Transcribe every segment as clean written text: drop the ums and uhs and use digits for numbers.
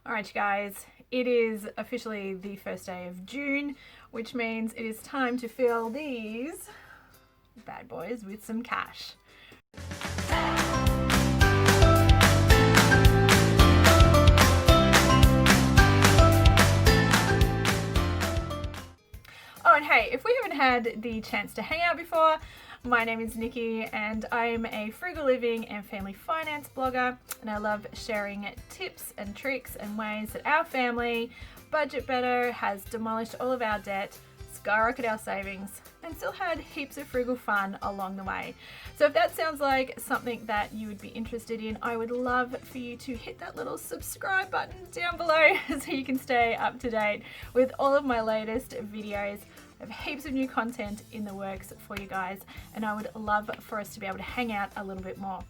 Alright, you guys, it is officially the first day of June, which means it is time to fill these bad boys with some cash. Oh, and hey, if we haven't had the chance to hang out before, my name is Nikki and I'm a frugal living and family finance blogger, and I love sharing tips and tricks and ways that our family budget better, has demolished all of our debt, skyrocketed our savings, and still had heaps of frugal fun along the way. So if that sounds like something that you would be interested in, I would love for you to hit that little subscribe button down below so you can stay up to date with all of my latest videos. I have heaps of new content in the works for you guys, and I would love for us to be able to hang out a little bit more.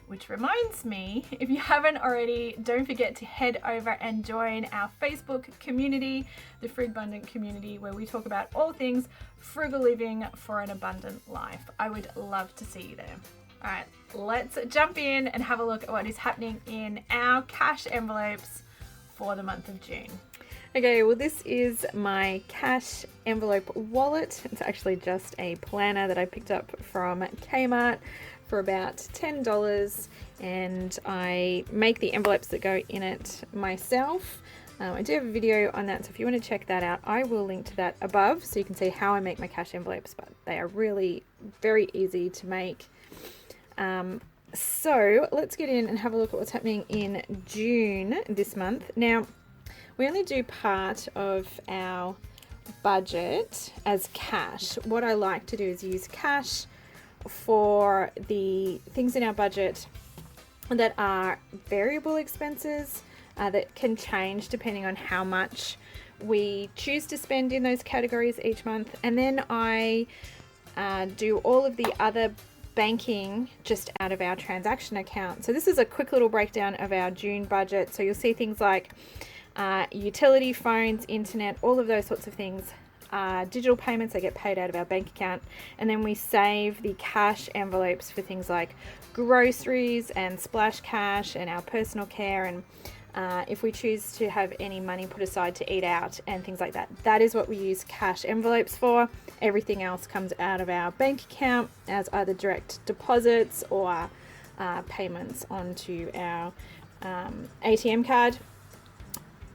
Which reminds me, if you haven't already, don't forget to head over and join our Facebook community, the Fruit Abundant community, where we talk about all things frugal living for an abundant life. I would love to see you there. All right, let's jump in and have a look at what is happening in our cash envelopes for the month of June. Okay, well, this is my cash envelope wallet. It's actually just a planner that I picked up from Kmart for about $10, and I make the envelopes that go in it myself. I do have a video on that, so if you want to check that out, I will link to that above so you can see how I make my cash envelopes, but they are really very easy to make. So let's get in and have a look at what's happening in June this month. Now, we only do part of our budget as cash. What I like to do is use cash for the things in our budget that are variable expenses that can change depending on how much we choose to spend in those categories each month. And then I do all of the other banking just out of our transaction account. So this is a quick little breakdown of our June budget. So you'll see things like utility, phones, internet, all of those sorts of things. Digital payments, they get paid out of our bank account, and then we save the cash envelopes for things like groceries and splash cash and our personal care, and if we choose to have any money put aside to eat out and things like that. That is what we use cash envelopes for. Everything else comes out of our bank account as either direct deposits or payments onto our ATM card.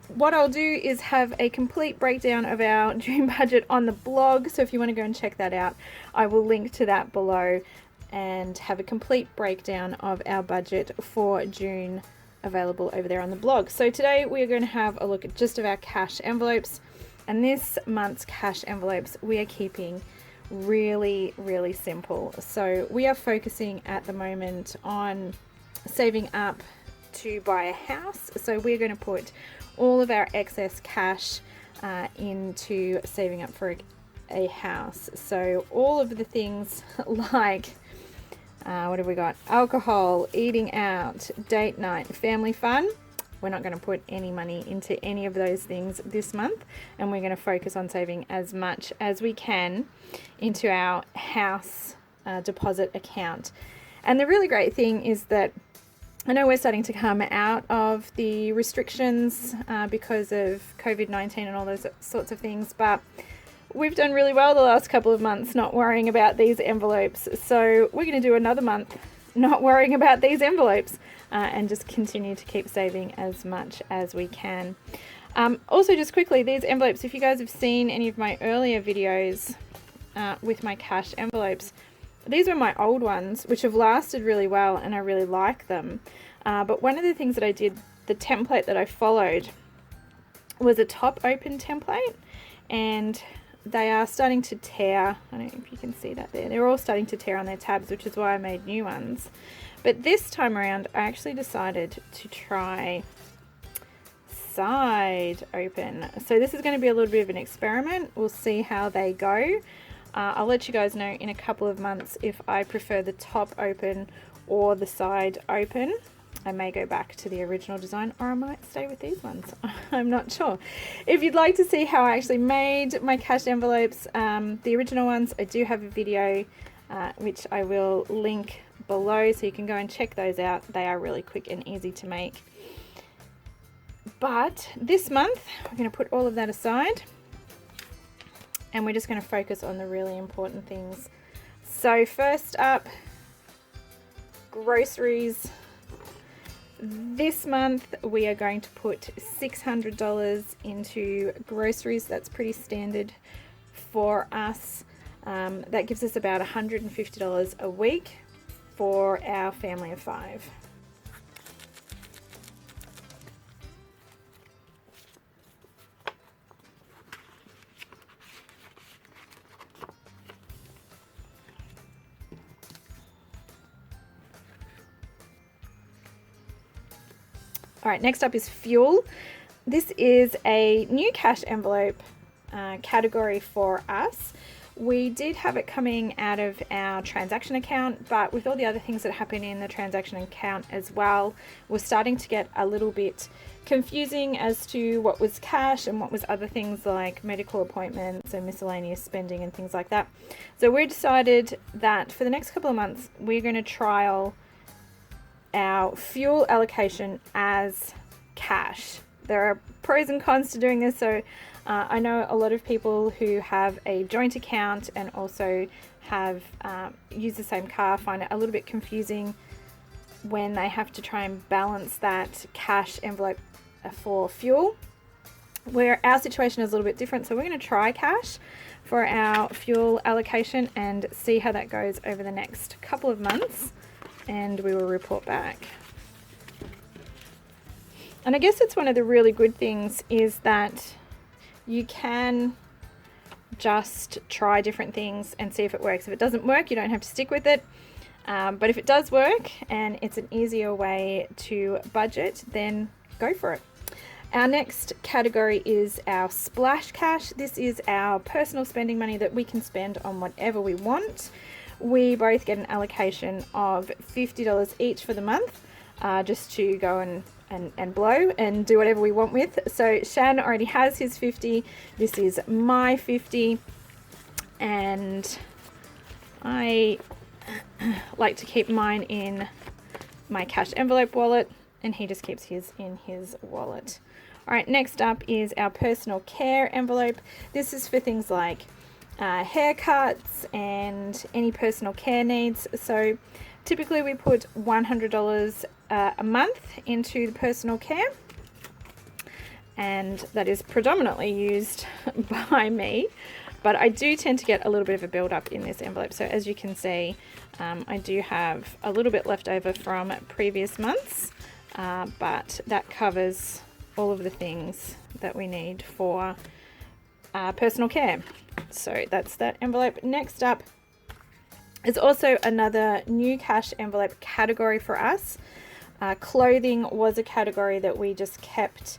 What I'll do is have a complete breakdown of our June budget on the blog, so if you want to go and check that out, I will link to that below and have a complete breakdown of our budget for June available over there on the blog. So today we are going to have a look at just of our cash envelopes, and this month's cash envelopes we are keeping really simple. So we are focusing at the moment on saving up to buy a house, so we're going to put all of our excess cash into saving up for a house. So all of the things like what have we got? Alcohol, eating out, date night, family fun. We're not going to put any money into any of those things this month, and we're going to focus on saving as much as we can into our house deposit account. And the really great thing is that I know we're starting to come out of the restrictions because of COVID-19 and all those sorts of things, but we've done really well the last couple of months not worrying about these envelopes. So we're going to do another month not worrying about these envelopes and just continue to keep saving as much as we can. Also, just quickly, these envelopes, if you guys have seen any of my earlier videos with my cash envelopes, these were my old ones, which have lasted really well and I really like them. But one of the things that I did, the template that I followed was a top open template, and they are starting to tear. I don't know if you can see that there. They're all starting to tear on their tabs, which is why I made new ones. But this time around, I actually decided to try side open. So this is going to be a little bit of an experiment. We'll see how they go. I'll let you guys know in a couple of months if I prefer the top open or the side open. I may go back to the original design, or I might stay with these ones. I'm not sure. If you'd like to see how I actually made my cash envelopes, the original ones, I do have a video which I will link below, so you can go and check those out. They are really quick and easy to make. But this month, we're going to put all of that aside and we're just going to focus on the really important things. So first up, groceries. This month we are going to put $600 into groceries. That's pretty standard for us. That gives us about $150 a week for our family of 5. All right, next up is fuel. This is a new cash envelope category for us. We did have it coming out of our transaction account, but with all the other things that happen in the transaction account as well, we're starting to get a little bit confusing as to what was cash and what was other things like medical appointments and miscellaneous spending and things like that. So we decided that for the next couple of months, we're going to trial our fuel allocation as cash. There are pros and cons to doing this. So I know a lot of people who have a joint account and also have used the same car find it a little bit confusing when they have to try and balance that cash envelope for fuel. Where our situation is a little bit different, so we're going to try cash for our fuel allocation and see how that goes over the next couple of months, and we will report back. And I guess it's one of the really good things is that you can just try different things and see if it works. If it doesn't work, you don't have to stick with it. But if it does work and it's an easier way to budget, then go for it. Our next category is our splash cash. This is our personal spending money that we can spend on whatever we want. We both get an allocation of $50 each for the month, just to go and blow and do whatever we want with. So Shan already has his 50. This is my 50. And I like to keep mine in my cash envelope wallet, and he just keeps his in his wallet. All right, next up is our personal care envelope. This is for things like haircuts and any personal care needs. So typically we put $100 a month into the personal care, and that is predominantly used by me, but I do tend to get a little bit of a build up in this envelope. So as you can see, I do have a little bit left over from previous months, but that covers all of the things that we need for personal care. So that's that envelope. Next up is also another new cash envelope category for us. Clothing was a category that we just kept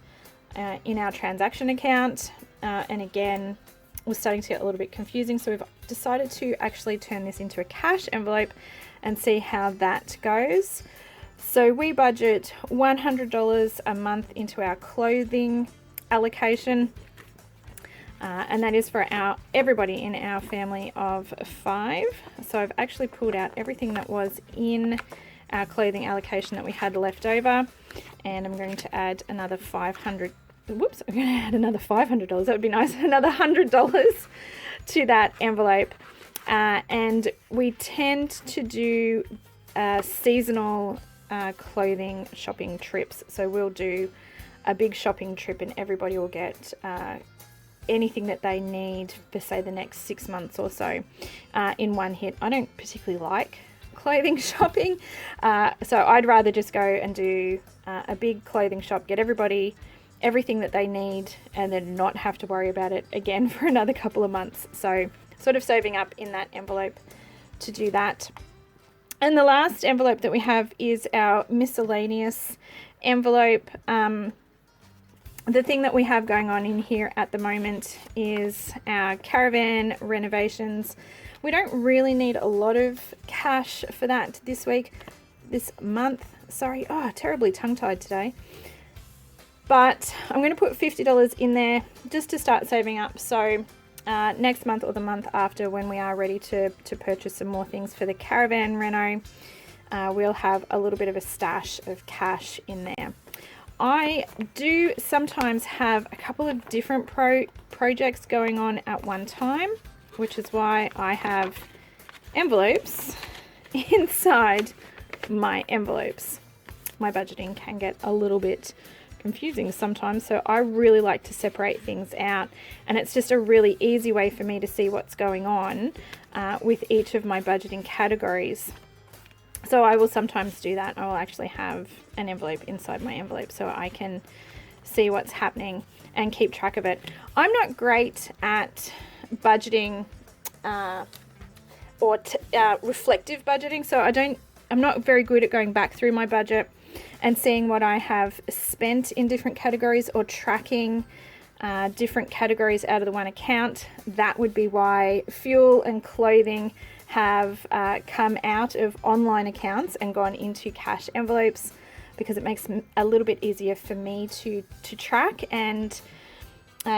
in our transaction account, and again was starting to get a little bit confusing, so we've decided to actually turn this into a cash envelope and see how that goes. So we budget $100 a month into our clothing allocation, and that is for everybody in our family of 5. So I've actually pulled out everything that was in our clothing allocation that we had left over, and I'm going to add another $500. Whoops, I'm going to add another $500. That would be nice. Another $100 to that envelope. And we tend to do seasonal clothing shopping trips. So we'll do a big shopping trip and everybody will get anything that they need for, say, the next 6 months or so in one hit. I don't particularly like clothing shopping, so I'd rather just go and do a big clothing shop, get everybody everything that they need, and then not have to worry about it again for another couple of months. So sort of saving up in that envelope to do that. And the last envelope that we have is our miscellaneous envelope. The thing that we have going on in here at the moment is our caravan renovations. We don't really need a lot of cash for that this month. Sorry, terribly tongue-tied today. But I'm going to put $50 in there just to start saving up. So next month or the month after, when we are ready to purchase some more things for the caravan reno, we'll have a little bit of a stash of cash in there. I do sometimes have a couple of different projects going on at one time, which is why I have envelopes inside my envelopes. My budgeting can get a little bit confusing sometimes, so I really like to separate things out, and it's just a really easy way for me to see what's going on with each of my budgeting categories. So I will sometimes do that. I will actually have an envelope inside my envelope so I can see what's happening and keep track of it. I'm not great at budgeting or reflective budgeting, so I'm not very good at going back through my budget and seeing what I have spent in different categories, or tracking different categories out of the one account. That would be why fuel and clothing have come out of online accounts and gone into cash envelopes, because it makes a little bit easier for me to track and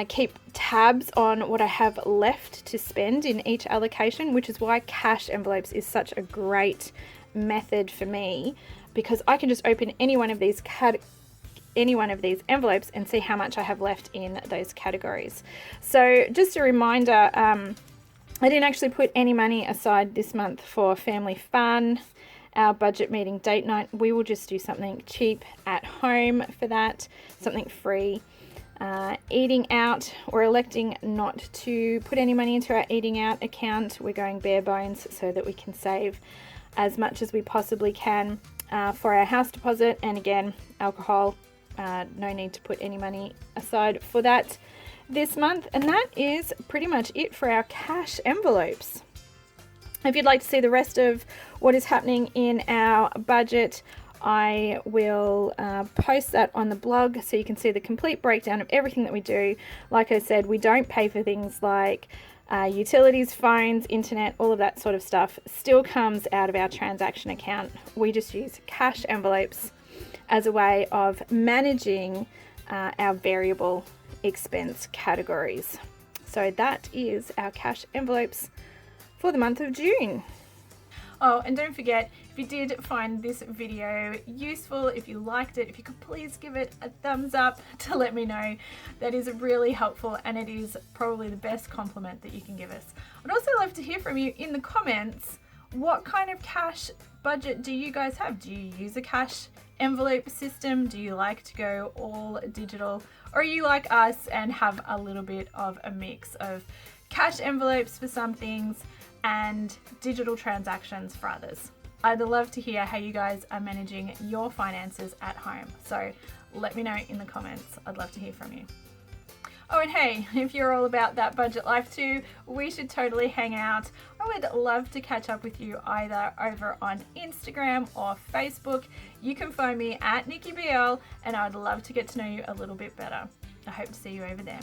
keep tabs on what I have left to spend in each allocation, which is why cash envelopes is such a great method for me, because I can just open any one of these envelopes and see how much I have left in those categories. So just a reminder, I didn't actually put any money aside this month for family fun, our budget meeting date night. We will just do something cheap at home for that, something free. Eating out, we're electing not to put any money into our eating out account. We're going bare bones so that we can save as much as we possibly can for our house deposit. And again, alcohol, no need to put any money aside for that this month. And that is pretty much it for our cash envelopes. If you'd like to see the rest of what is happening in our budget, I will post that on the blog so you can see the complete breakdown of everything that we do. Like I said, we don't pay for things like utilities, phones, internet, all of that sort of stuff still comes out of our transaction account. We just use cash envelopes as a way of managing our variable expense categories. So that is our cash envelopes for the month of June. Oh, and don't forget, if you did find this video useful, if you liked it, if you could please give it a thumbs up to let me know. That is really helpful, and it is probably the best compliment that you can give us. I'd also love to hear from you in the comments. What kind of cash budget do you guys have? Do you use a cash envelope system? Do you like to go all digital? Or are you like us and have a little bit of a mix of cash envelopes for some things and digital transactions for others? I'd love to hear how you guys are managing your finances at home. So let me know in the comments. I'd love to hear from you. Oh, and hey, if you're all about that budget life too, we should totally hang out. I would love to catch up with you either over on Instagram or Facebook. You can find me at Nikki BL, and I'd love to get to know you a little bit better. I hope to see you over there.